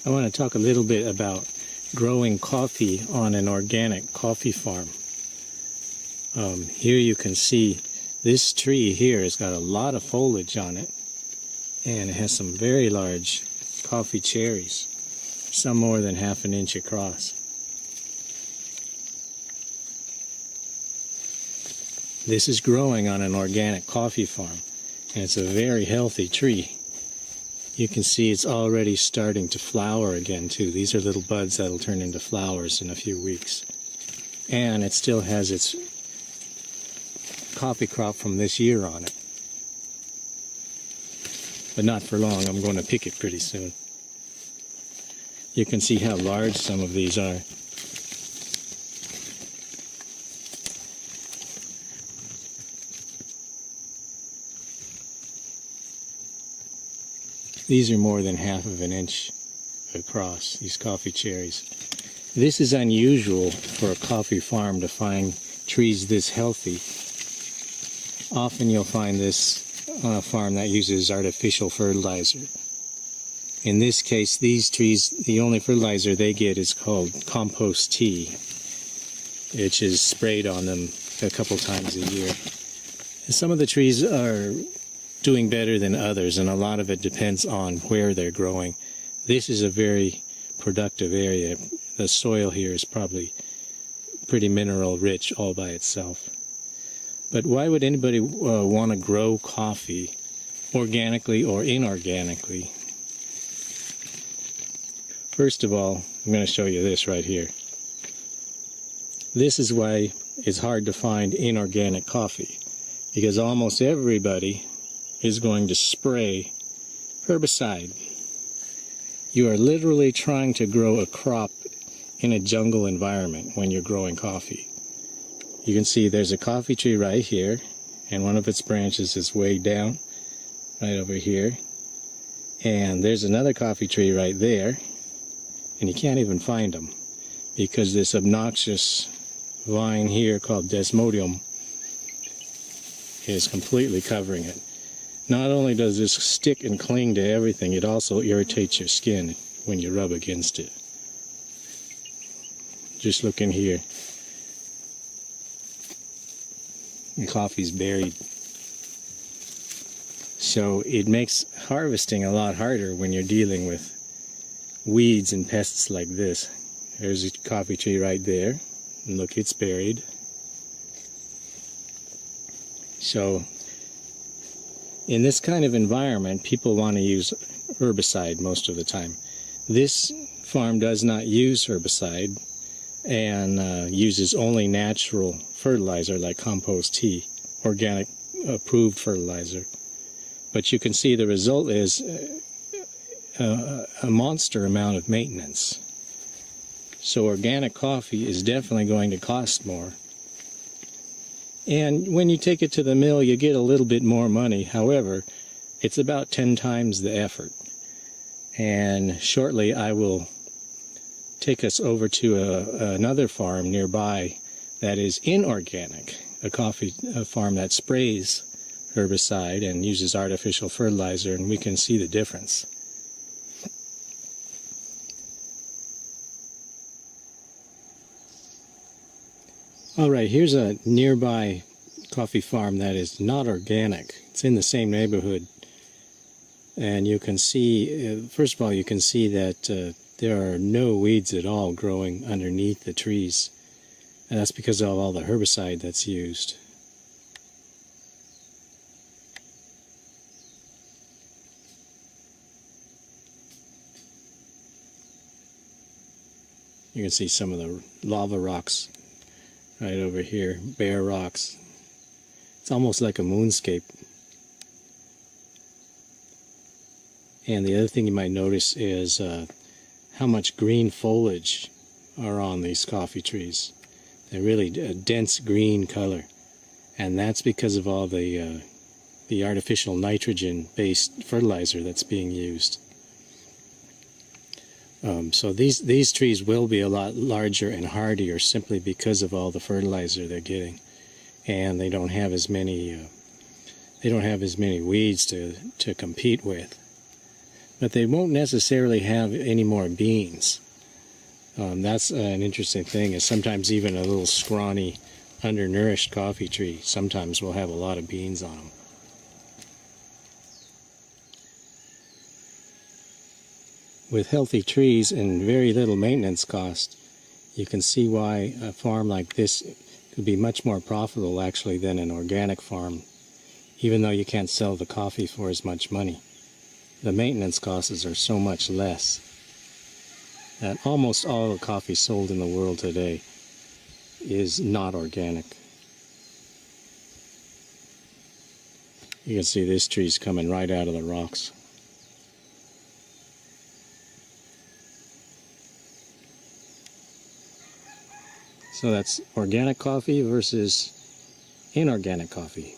I want to talk a little bit about growing coffee on an organic coffee farm. Here you can see this tree here has got a lot of foliage on it, and it has some very large coffee cherries, some more than ½ an inch across. This is growing on an organic coffee farm, and it's a very healthy tree. You can see it's already starting to flower again too. These are little buds that'll turn into flowers in a few weeks. And it still has its coffee crop from this year on it. But not for long. I'm going to pick it pretty soon. You can see how large some of these are. These are more than ½ an inch across, these coffee cherries. This is unusual for a coffee farm to find trees this healthy. Often you'll find this on a farm that uses artificial fertilizer. In this case, these trees, the only fertilizer they get is called compost tea, which is sprayed on them a couple times a year. Some of the trees are doing better than others, and a lot of it depends on where they're growing. This is a very productive area. The soil here is probably pretty mineral rich all by itself. But why would anybody want to grow coffee organically or inorganically? First of all, I'm going to show you this right here. This is why it's hard to find inorganic coffee, because almost everybody is going to spray herbicide. You are literally trying to grow a crop in a jungle environment when you're growing coffee. You can see there's a coffee tree right here, and one of its branches is way down, right over here. And there's another coffee tree right there, and you can't even find them, because this obnoxious vine here called Desmodium is completely covering it. Not only does this stick and cling to everything, it also irritates your skin when you rub against it. Just look in here. The coffee's buried. So it makes harvesting a lot harder when you're dealing with weeds and pests like this. There's a coffee tree right there. And look, it's buried. So in this kind of environment, people want to use herbicide most of the time. This farm does not use herbicide and uses only natural fertilizer like compost tea, organic approved fertilizer. But you can see the result is a monster amount of maintenance. So organic coffee is definitely going to cost more. And when you take it to the mill, you get a little bit more money. However, it's about 10 times the effort. And shortly I will take us over to another farm nearby that is inorganic, a farm that sprays herbicide and uses artificial fertilizer, and we can see the difference. Alright, here's a nearby coffee farm that is not organic. It's in the same neighborhood. And you can see, first of all, you can see that there are no weeds at all growing underneath the trees. And that's because of all the herbicide that's used. You can see some of the lava rocks right over here, bare rocks. It's almost like a moonscape. And the other thing you might notice is how much green foliage are on these coffee trees. They're really a dense green color, and that's because of all the artificial nitrogen-based fertilizer that's being used. So these trees will be a lot larger and hardier simply because of all the fertilizer they're getting, and they don't have as many weeds to compete with. but they won't necessarily have any more beans. That's an interesting thing, is sometimes even a little scrawny, undernourished coffee tree sometimes will have a lot of beans on them. With healthy trees and very little maintenance cost, you can see why a farm like this could be much more profitable actually than an organic farm, even though you can't sell the coffee for as much money. The maintenance costs are so much less that almost all the coffee sold in the world today is not organic. You can see this tree's coming right out of the rocks. So that's organic coffee versus inorganic coffee.